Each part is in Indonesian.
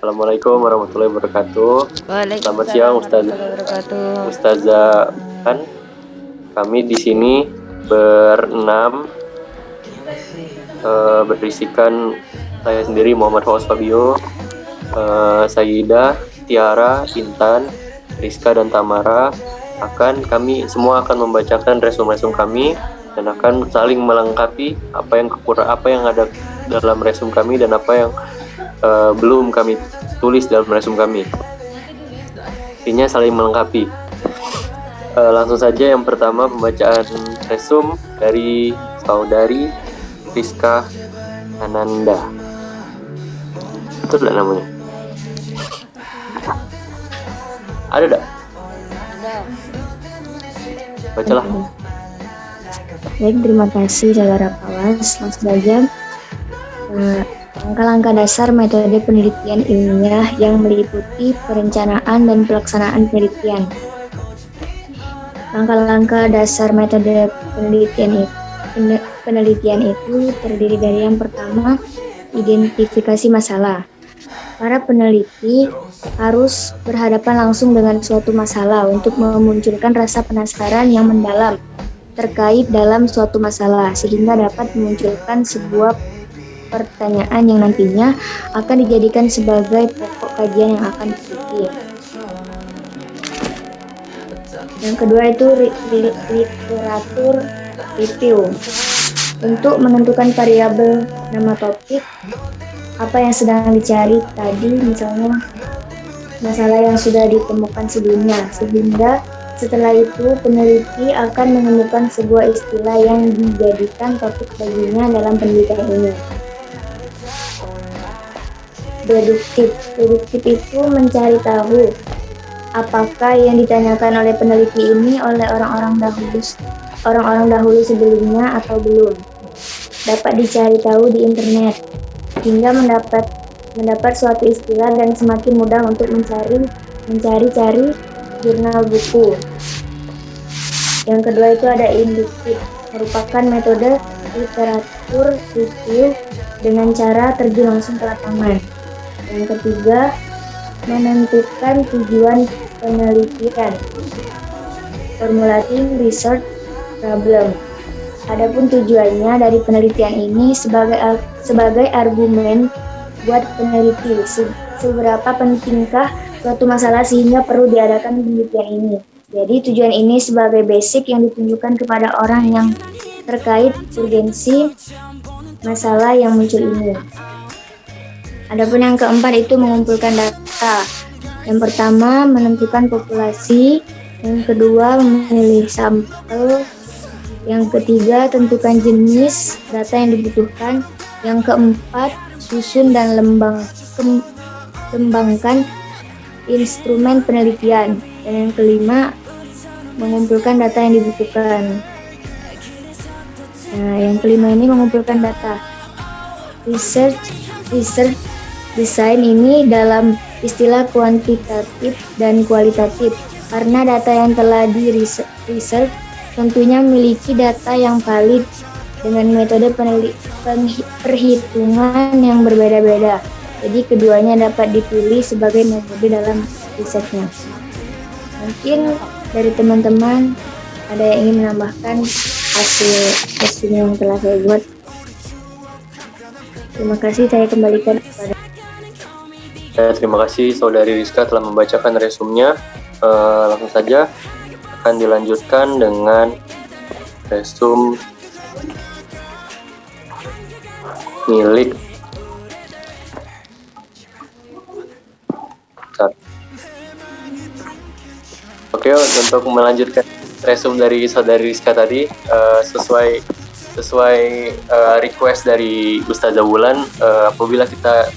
Assalamualaikum warahmatullahi wabarakatuh. Selamat siang Ustazah. Kan kami di sini berenam, berisikan saya sendiri Muhammad Fauzi Fabio, Sayyidah, Tiara, Intan, Rizka dan Tamara. Kami semua akan membacakan resume-resume kami dan akan saling melengkapi apa yang ada dalam resume kami dan apa yang belum kami tulis dalam resume kami. Intinya saling melengkapi. Langsung saja yang pertama pembacaan resume dari saudari Rizka Ananda. Itu adalah namanya. Ada tak? Bacalah. Baik, terima kasih saudara Pawas. Langsung saja. Langkah-langkah dasar metode penelitian ilmiah yang meliputi perencanaan dan pelaksanaan penelitian. Langkah-langkah dasar metode penelitian itu terdiri dari yang pertama, identifikasi masalah. Para peneliti harus berhadapan langsung dengan suatu masalah untuk memunculkan rasa penasaran yang mendalam terkait dalam suatu masalah, sehingga dapat memunculkan sebuah pertanyaan yang nantinya akan dijadikan sebagai pokok kajian yang akan diteliti. Yang kedua itu literatur review. Untuk menentukan variabel nama topik, apa yang sedang dicari tadi, misalnya masalah yang sudah ditemukan sebelumnya, sehingga setelah itu peneliti akan menemukan sebuah istilah yang dijadikan topik baginya dalam penelitian ini. Deduktif itu mencari tahu apakah yang ditanyakan oleh peneliti ini oleh orang-orang dahulu sebelumnya atau belum. Dapat dicari tahu di internet hingga mendapat suatu istilah dan semakin mudah untuk mencari jurnal buku. Yang kedua itu ada induktif, merupakan metode literatur review dengan cara terjun langsung ke lapangan. Yang ketiga, menentukan tujuan penelitian, formulating research problem. Adapun tujuannya dari penelitian ini sebagai argumen buat peneliti, seberapa pentingkah suatu masalah sehingga perlu diadakan penelitian ini. Jadi tujuan ini sebagai basic yang ditunjukkan kepada orang yang terkait urgensi masalah yang muncul ini. Adapun yang keempat itu mengumpulkan data. Yang pertama menentukan populasi, yang kedua memilih sampel, yang ketiga tentukan jenis data yang dibutuhkan, yang keempat susun dan kembangkan instrumen penelitian, dan yang kelima mengumpulkan data yang dibutuhkan. Nah, yang kelima ini mengumpulkan data. Research design ini dalam istilah kuantitatif dan kualitatif, karena data yang telah di research tentunya memiliki data yang valid dengan metode perhitungan yang berbeda-beda. Jadi keduanya dapat dipilih sebagai metode dalam risetnya. Mungkin dari teman-teman ada yang ingin menambahkan hasil yang telah saya buat. Terima kasih, saya kembalikan kepada. Terima kasih saudari Rizka telah membacakan resumenya. Langsung saja akan dilanjutkan dengan resume milik Oke, untuk melanjutkan resume dari saudari Rizka tadi, sesuai request dari Ustazah Wulan, apabila kita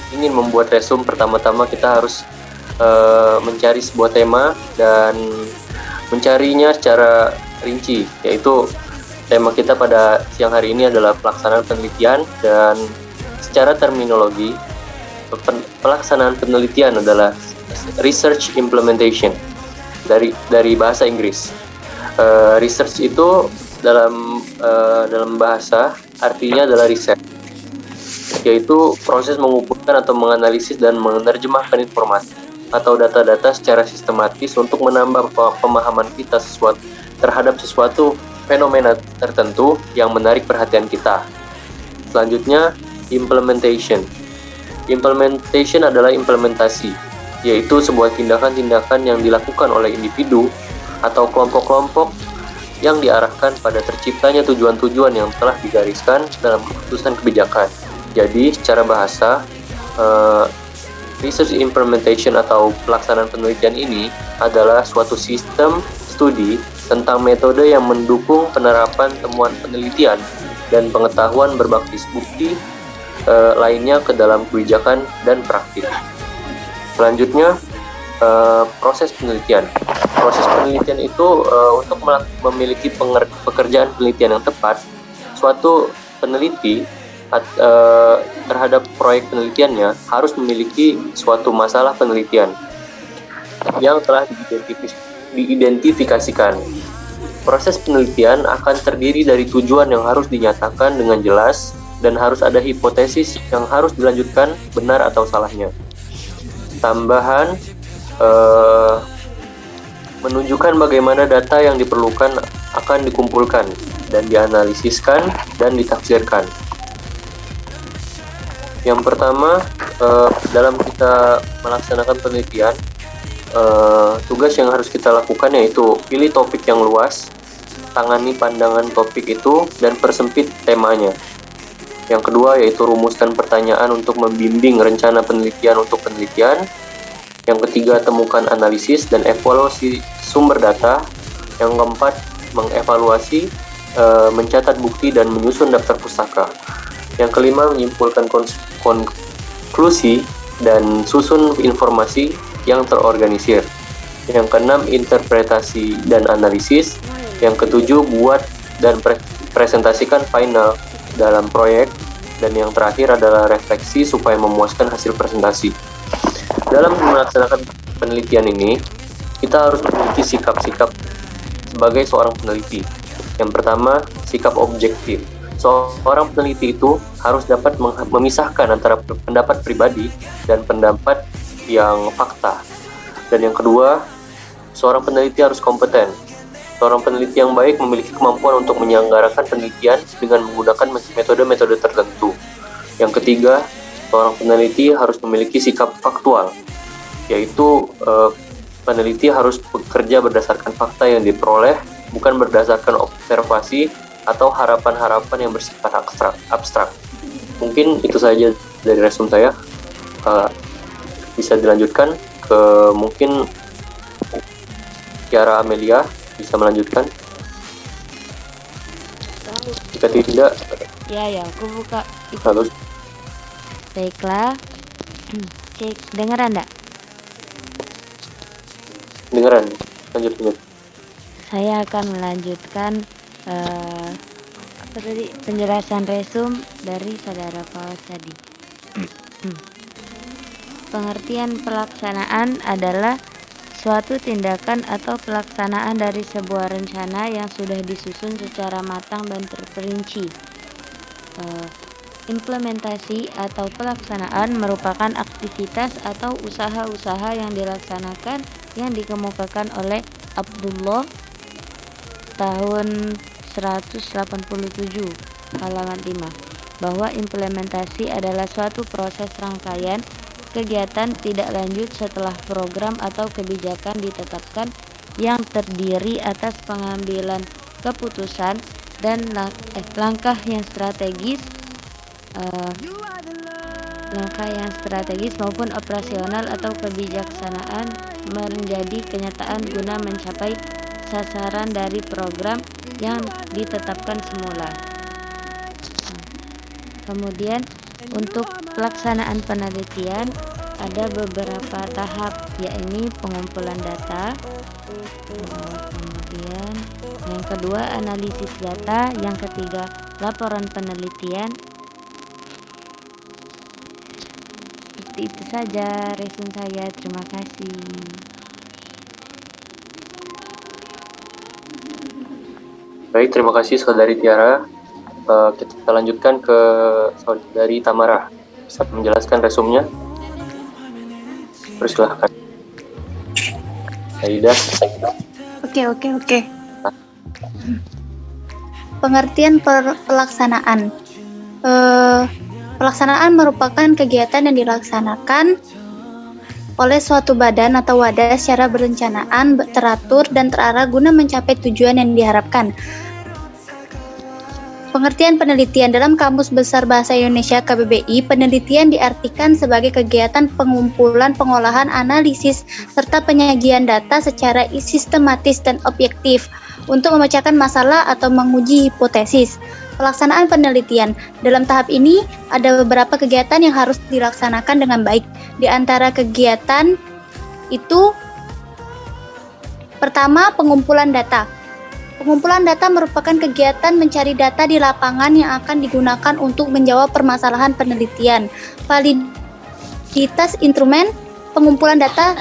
ingin membuat resume, pertama-tama kita harus mencari sebuah tema dan mencarinya secara rinci, yaitu tema kita pada siang hari ini adalah pelaksanaan penelitian, dan secara terminologi pelaksanaan penelitian adalah research implementation dari bahasa Inggris. Research itu dalam bahasa artinya adalah riset. yaitu proses mengumpulkan atau menganalisis dan menerjemahkan informasi atau data-data secara sistematis untuk menambah pemahaman kita terhadap sesuatu fenomena tertentu yang menarik perhatian kita. Selanjutnya, implementation. Implementation adalah implementasi, yaitu sebuah tindakan-tindakan yang dilakukan oleh individu atau kelompok-kelompok yang diarahkan pada terciptanya tujuan-tujuan yang telah digariskan dalam keputusan kebijakan. Jadi, secara bahasa, research implementation atau pelaksanaan penelitian ini adalah suatu sistem studi tentang metode yang mendukung penerapan temuan penelitian dan pengetahuan berbasis bukti lainnya ke dalam kebijakan dan praktik. Selanjutnya, proses penelitian. Proses penelitian itu untuk memiliki pekerjaan penelitian yang tepat, suatu peneliti terhadap proyek penelitiannya harus memiliki suatu masalah penelitian yang telah diidentifikasikan. Proses penelitian akan terdiri dari tujuan yang harus dinyatakan dengan jelas dan harus ada hipotesis yang harus dilanjutkan benar atau salahnya. Tambahan menunjukkan bagaimana data yang diperlukan akan dikumpulkan dan dianalisiskan dan ditafsirkan. Yang pertama, dalam kita melaksanakan penelitian, tugas yang harus kita lakukan yaitu pilih topik yang luas, tangani pandangan topik itu, dan persempit temanya. Yang kedua yaitu rumuskan pertanyaan untuk membimbing rencana penelitian untuk penelitian. Yang ketiga, temukan analisis dan evaluasi sumber data. Yang keempat, mengevaluasi, mencatat bukti dan menyusun daftar pustaka. Yang kelima, menyimpulkan konklusi dan susun informasi yang terorganisir. Yang keenam, interpretasi dan analisis. Yang ketujuh, buat dan presentasikan final dalam proyek. Dan yang terakhir adalah refleksi supaya memuaskan hasil presentasi. Dalam melaksanakan penelitian ini, kita harus memiliki sikap-sikap sebagai seorang peneliti. Yang pertama, sikap objektif. Seorang peneliti itu harus dapat memisahkan antara pendapat pribadi dan pendapat yang fakta. Dan yang kedua, seorang peneliti harus kompeten. Seorang peneliti yang baik memiliki kemampuan untuk menyelenggarakan penelitian dengan menggunakan metode-metode tertentu. Yang ketiga, seorang peneliti harus memiliki sikap faktual, yaitu peneliti harus bekerja berdasarkan fakta yang diperoleh, bukan berdasarkan observasi atau harapan-harapan yang bersifat abstrak. Mungkin itu saja dari resume saya. Bisa dilanjutkan ke mungkin Tiara Amelia. Bisa melanjutkan? Jika tidak, ya aku buka. Lalu Baiklah. Cek, dengeran enggak? dengeran. Lanjut. Saya akan melanjutkan penjelasan resume dari saudara Paus tadi. Pengertian pelaksanaan adalah suatu tindakan atau pelaksanaan dari sebuah rencana yang sudah disusun secara matang dan terperinci. Implementasi atau pelaksanaan merupakan aktivitas atau usaha-usaha yang dilaksanakan yang dikemukakan oleh Abdullah tahun 187 halaman 5 bahwa implementasi adalah suatu proses rangkaian kegiatan tidak lanjut setelah program atau kebijakan ditetapkan yang terdiri atas pengambilan keputusan dan langkah yang strategis maupun operasional atau kebijaksanaan menjadi kenyataan guna mencapai sasaran dari program yang ditetapkan semula. Kemudian untuk pelaksanaan penelitian ada beberapa tahap, yakni pengumpulan data, kemudian yang kedua analisis data, yang ketiga laporan penelitian. Seperti itu saja resume saya. Terima kasih. Baik, terima kasih Saudari Tiara. Kita lanjutkan ke Saudari Tamara. bisa menjelaskan resumnya? Persilahkan. Saida. Oke. Pengertian pelaksanaan. Pelaksanaan merupakan kegiatan yang dilaksanakan oleh suatu badan atau wadah secara berencanaan, teratur, dan terarah guna mencapai tujuan yang diharapkan. Pengertian penelitian dalam Kamus Besar Bahasa Indonesia KBBI, penelitian diartikan sebagai kegiatan pengumpulan, pengolahan, analisis, serta penyajian data secara sistematis dan objektif untuk memecahkan masalah atau menguji hipotesis. Pelaksanaan penelitian. Dalam tahap ini, ada beberapa kegiatan yang harus dilaksanakan dengan baik. Di antara kegiatan itu, pertama, pengumpulan data. Pengumpulan data merupakan kegiatan mencari data di lapangan yang akan digunakan untuk menjawab permasalahan penelitian. Validitas instrumen pengumpulan data.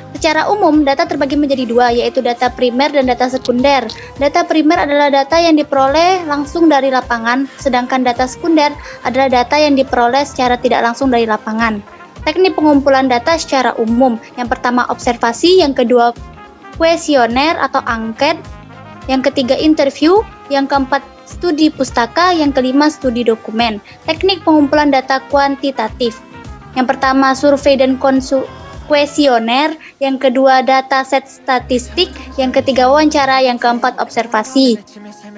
Secara umum, data terbagi menjadi dua, yaitu data primer dan data sekunder. Data primer adalah data yang diperoleh langsung dari lapangan, sedangkan data sekunder adalah data yang diperoleh secara tidak langsung dari lapangan. Teknik pengumpulan data secara umum. Yang pertama, observasi. Yang kedua, kuesioner atau angket. Yang ketiga, interview. Yang keempat, studi pustaka. Yang kelima, studi dokumen. Teknik pengumpulan data kuantitatif. Yang pertama, survei dan kuesioner, yang kedua data set statistik, yang ketiga wawancara, yang keempat observasi.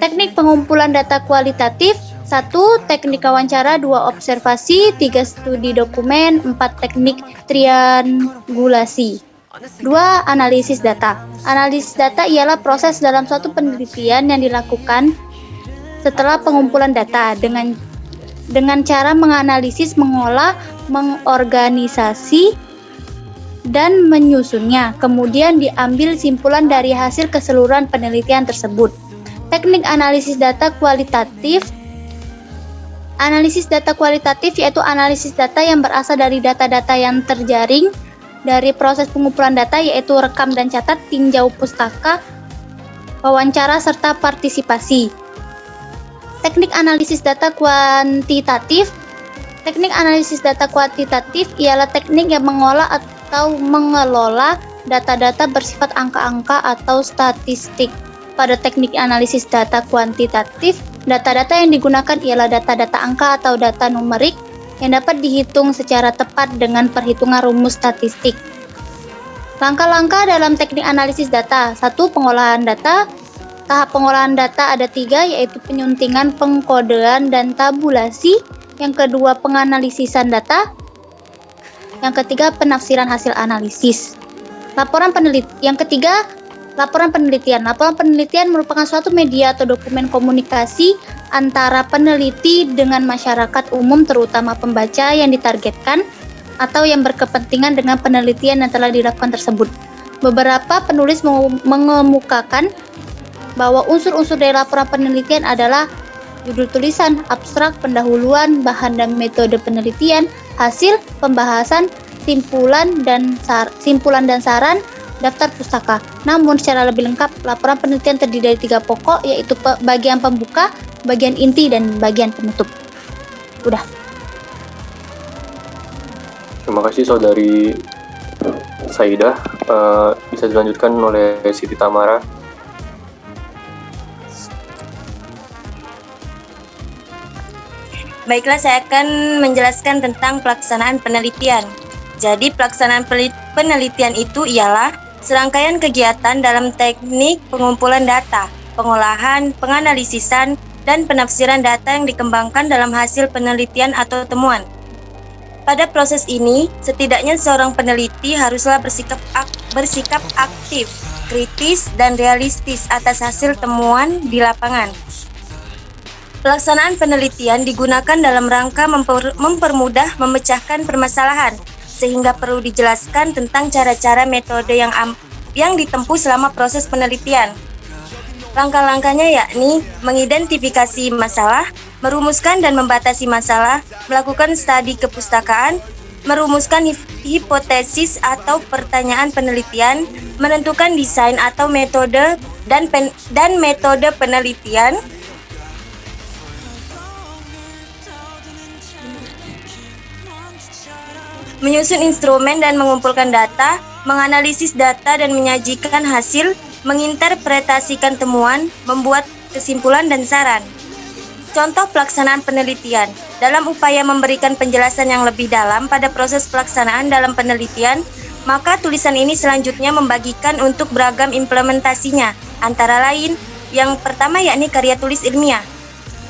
Teknik pengumpulan data kualitatif: 1. Teknik wawancara, 2. Observasi, 3. Studi dokumen, 4. Teknik triangulasi. 2. Analisis data. Analisis data ialah proses dalam suatu penelitian yang dilakukan setelah pengumpulan data dengan cara menganalisis, mengolah, mengorganisasi, dan menyusunnya. Kemudian diambil simpulan dari hasil keseluruhan penelitian tersebut. Teknik analisis data kualitatif. Analisis data kualitatif yaitu analisis data yang berasal dari data-data yang terjaring dari proses pengumpulan data, yaitu rekam dan catat, tinjau pustaka, wawancara, serta partisipasi. Teknik analisis data kuantitatif. Teknik analisis data kuantitatif ialah teknik yang mengolah atau mengelola data-data bersifat angka-angka atau statistik. Pada teknik analisis data kuantitatif, data-data yang digunakan ialah data-data angka atau data numerik yang dapat dihitung secara tepat dengan perhitungan rumus statistik. Langkah-langkah dalam teknik analisis data. 1. Pengolahan data. Tahap pengolahan data ada 3, yaitu penyuntingan, pengkodean, dan tabulasi. Yang kedua, penganalisisan data. Yang ketiga, penafsiran hasil analisis. Yang ketiga, laporan penelitian. Laporan penelitian merupakan suatu media atau dokumen komunikasi antara peneliti dengan masyarakat umum, terutama pembaca yang ditargetkan atau yang berkepentingan dengan penelitian yang telah dilakukan tersebut. Beberapa penulis mengemukakan bahwa unsur-unsur dari laporan penelitian adalah judul tulisan, abstrak, pendahuluan, bahan dan metode penelitian, hasil, pembahasan, simpulan dan saran, daftar pustaka. Namun secara lebih lengkap, laporan penelitian terdiri dari 3 pokok, yaitu bagian pembuka, bagian inti, dan bagian penutup. Udah. Terima kasih Saudari Saidah. Bisa dilanjutkan oleh Siti Tamara. Baiklah, saya akan menjelaskan tentang pelaksanaan penelitian. Jadi, pelaksanaan penelitian itu ialah serangkaian kegiatan dalam teknik pengumpulan data, pengolahan, penganalisisan, dan penafsiran data yang dikembangkan dalam hasil penelitian atau temuan. Pada proses ini, setidaknya seorang peneliti haruslah bersikap aktif, kritis, dan realistis atas hasil temuan di lapangan. Pelaksanaan penelitian digunakan dalam rangka mempermudah memecahkan permasalahan, sehingga perlu dijelaskan tentang cara-cara metode yang ditempuh selama proses penelitian. Langkah-langkahnya yakni mengidentifikasi masalah, merumuskan dan membatasi masalah, melakukan studi kepustakaan, merumuskan hipotesis atau pertanyaan penelitian, menentukan desain atau metode dan metode penelitian, menyusun instrumen dan mengumpulkan data, menganalisis data dan menyajikan hasil, menginterpretasikan temuan, membuat kesimpulan dan saran. Contoh pelaksanaan penelitian. Dalam upaya memberikan penjelasan yang lebih dalam pada proses pelaksanaan dalam penelitian, maka tulisan ini selanjutnya membagikan untuk beragam implementasinya, antara lain yang pertama yakni karya tulis ilmiah.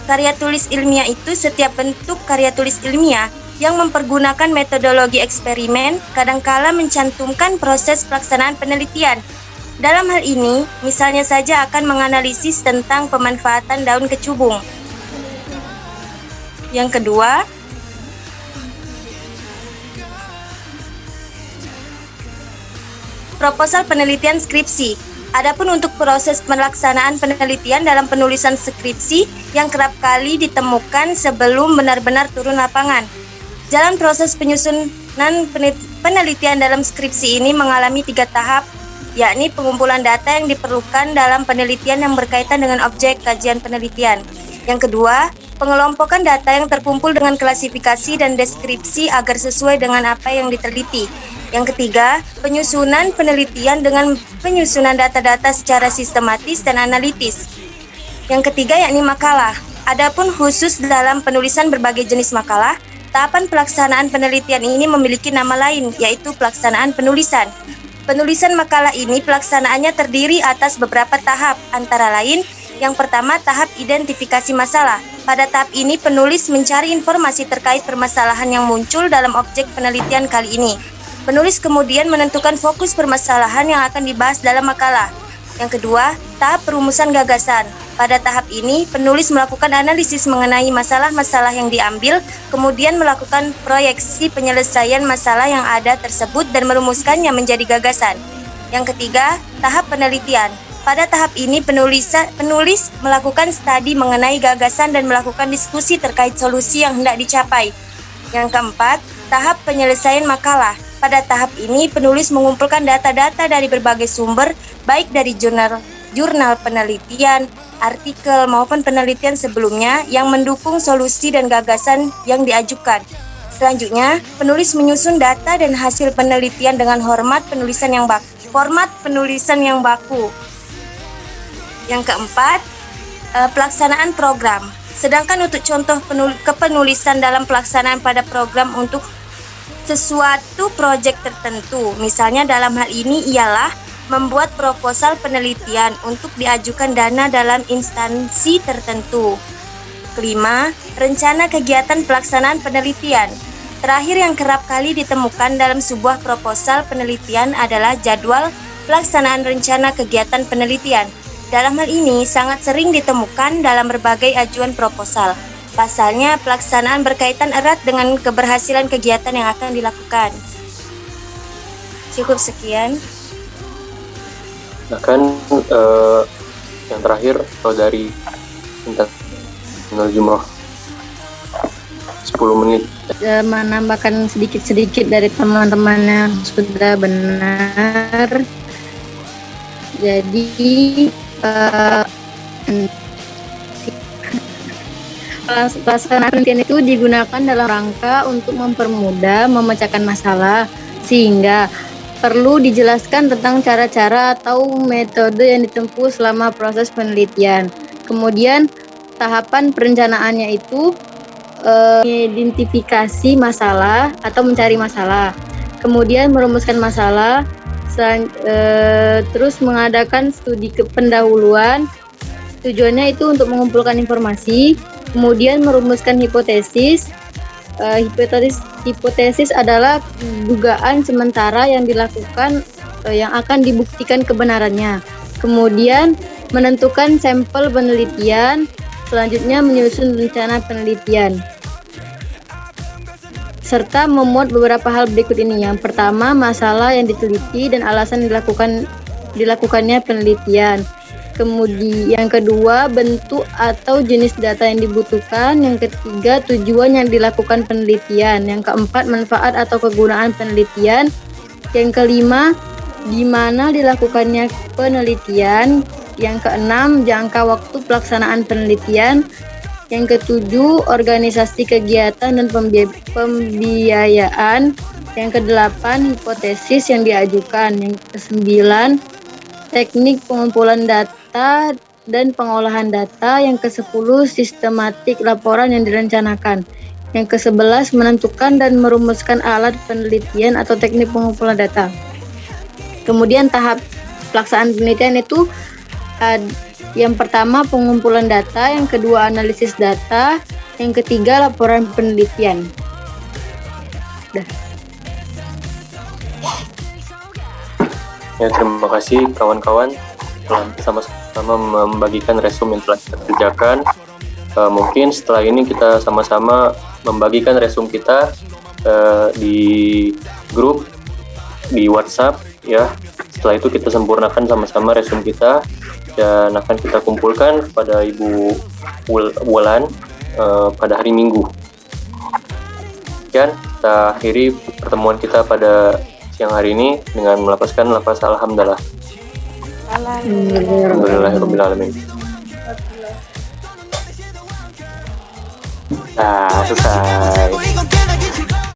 Karya tulis ilmiah itu setiap bentuk karya tulis ilmiah yang mempergunakan metodologi eksperimen, kadangkala mencantumkan proses pelaksanaan penelitian. Dalam hal ini, misalnya saja akan menganalisis tentang pemanfaatan daun kecubung. Yang kedua, proposal penelitian skripsi. Adapun untuk proses pelaksanaan penelitian dalam penulisan skripsi yang kerap kali ditemukan sebelum benar-benar turun lapangan. Jalan proses penyusunan penelitian dalam skripsi ini mengalami 3 tahap, yakni pengumpulan data yang diperlukan dalam penelitian yang berkaitan dengan objek kajian penelitian. Yang kedua, pengelompokan data yang terkumpul dengan klasifikasi dan deskripsi agar sesuai dengan apa yang diteliti. Yang ketiga, penyusunan penelitian dengan penyusunan data-data secara sistematis dan analitis. Yang ketiga yakni makalah. Adapun khusus dalam penulisan berbagai jenis makalah, tahapan pelaksanaan penelitian ini memiliki nama lain, yaitu pelaksanaan penulisan. Penulisan makalah ini pelaksanaannya terdiri atas beberapa tahap, antara lain, yang pertama tahap identifikasi masalah. Pada tahap ini penulis mencari informasi terkait permasalahan yang muncul dalam objek penelitian kali ini. Penulis kemudian menentukan fokus permasalahan yang akan dibahas dalam makalah. Yang kedua, tahap perumusan gagasan. Pada tahap ini, penulis melakukan analisis mengenai masalah-masalah yang diambil, kemudian melakukan proyeksi penyelesaian masalah yang ada tersebut dan merumuskannya menjadi gagasan. Yang ketiga, tahap penelitian. Pada tahap ini, penulis melakukan studi mengenai gagasan dan melakukan diskusi terkait solusi yang hendak dicapai. Yang keempat, tahap penyelesaian makalah. Pada tahap ini, penulis mengumpulkan data-data dari berbagai sumber, baik dari jurnal penelitian, artikel, maupun penelitian sebelumnya yang mendukung solusi dan gagasan yang diajukan. Selanjutnya, penulis menyusun data dan hasil penelitian dengan format penulisan yang baku. Yang keempat, pelaksanaan program. Sedangkan untuk contoh kepenulisan dalam pelaksanaan pada program untuk sesuatu proyek tertentu, misalnya dalam hal ini ialah membuat proposal penelitian untuk diajukan dana dalam instansi tertentu. Kelima, rencana kegiatan pelaksanaan penelitian. Terakhir yang kerap kali ditemukan dalam sebuah proposal penelitian adalah jadwal pelaksanaan rencana kegiatan penelitian. Dalam hal ini sangat sering ditemukan dalam berbagai ajuan proposal. Pasalnya, pelaksanaan berkaitan erat dengan keberhasilan kegiatan yang akan dilakukan. Cukup sekian. Nah kan yang terakhir kalau dari Intan Jumroh 10 menit. Menambahkan sedikit-sedikit dari teman-teman yang sudah benar. Jadi pelaksanaan penelitian itu digunakan dalam rangka untuk mempermudah memecahkan masalah, sehingga perlu dijelaskan tentang cara-cara atau metode yang ditempuh selama proses penelitian. Kemudian tahapan perencanaannya itu identifikasi masalah atau mencari masalah, kemudian merumuskan masalah, terus mengadakan studi pendahuluan. Tujuannya itu untuk mengumpulkan informasi, kemudian merumuskan hipotesis. Hipotesis adalah dugaan sementara yang dilakukan yang akan dibuktikan kebenarannya. Kemudian menentukan sampel penelitian, selanjutnya menyusun rencana penelitian. Serta memuat beberapa hal berikut ini. Yang pertama, masalah yang diteliti dan alasan dilakukannya penelitian. Kemudian yang kedua, bentuk atau jenis data yang dibutuhkan. Yang ketiga, tujuan yang dilakukan penelitian. Yang keempat, manfaat atau kegunaan penelitian. Yang kelima, di mana dilakukannya penelitian. Yang keenam, jangka waktu pelaksanaan penelitian. Yang ketujuh, organisasi kegiatan dan pembiayaan. Yang kedelapan, hipotesis yang diajukan. Yang kesembilan, teknik pengumpulan data dan pengolahan data. Yang ke-10, sistematik laporan yang direncanakan. Yang ke-11, menentukan dan merumuskan alat penelitian atau teknik pengumpulan data. Kemudian tahap pelaksanaan penelitian itu yang pertama pengumpulan data, yang kedua analisis data, yang ketiga laporan penelitian. Dah. Ya, terima kasih kawan-kawan telah sama-sama membagikan resume yang telah kita kerjakan. Mungkin setelah ini kita sama-sama membagikan resume kita di grup di WhatsApp ya. Setelah itu kita sempurnakan sama-sama resume kita dan akan kita kumpulkan kepada Ibu Wulan pada hari Minggu. Dan kita akhiri pertemuan kita pada siang hari ini dengan melafazkan lafaz alhamdulillah. Alhamdulillahirabbil alamin. Nah, selesai.